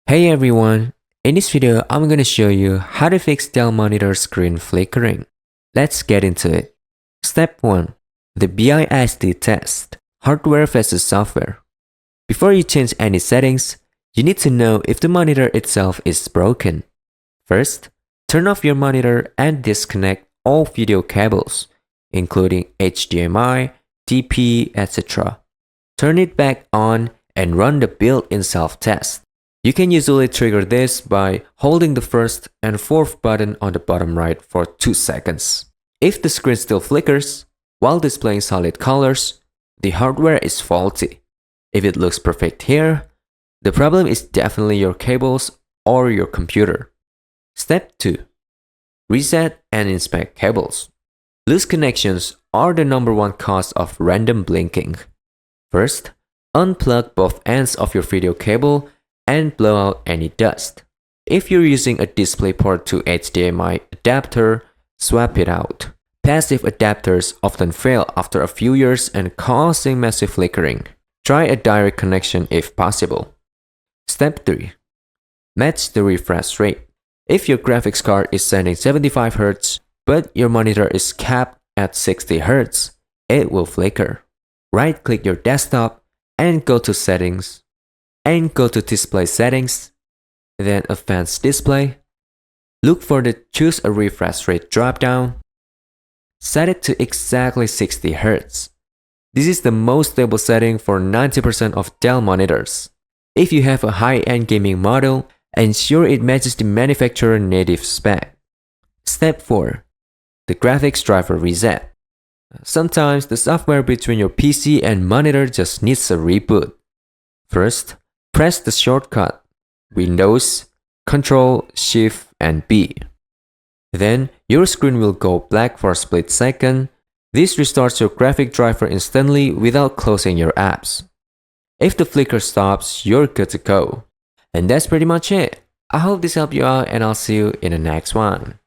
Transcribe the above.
Hey everyone, in this video I'm going to show you how to fix Dell monitor screen flickering. Let's get into it. Step 1. The BISD test, hardware versus software. Before you change any settings, you need to know if the monitor itself is broken. First, turn off your monitor and disconnect all video cables, including HDMI, DP, etc. Turn it back on and run the built-in self-test. You can usually trigger this by holding the first and fourth button on the bottom right for 2 seconds. If the screen still flickers while displaying solid colors, the hardware is faulty. If it looks perfect here, the problem is definitely your cables or your computer. Step 2. Reset and inspect cables. Loose connections are the #1 cause of random blinking. First, unplug both ends of your video cable and blow out any dust. If you're using a DisplayPort to HDMI adapter, swap it out. Passive adapters often fail after a few years and causing massive flickering. Try a direct connection if possible. Step 3. Match the refresh rate. If your graphics card is sending 75 Hz, but your monitor is capped at 60 Hz, it will flicker. Right-click your desktop and go to Settings. And go to Display Settings, then Advanced Display. Look for the Choose a Refresh Rate dropdown. Set it to exactly 60 Hz. This is the most stable setting for 90% of Dell monitors. If you have a high-end gaming model, ensure it matches the manufacturer native spec. Step 4. The graphics driver reset. Sometimes the software between your PC and monitor just needs a reboot. First, press the shortcut Windows, Ctrl, Shift, and B. Then, your screen will go black for a split second. This restarts your graphic driver instantly without closing your apps. If the flicker stops, you're good to go. And that's pretty much it. I hope this helped you out and I'll see you in the next one.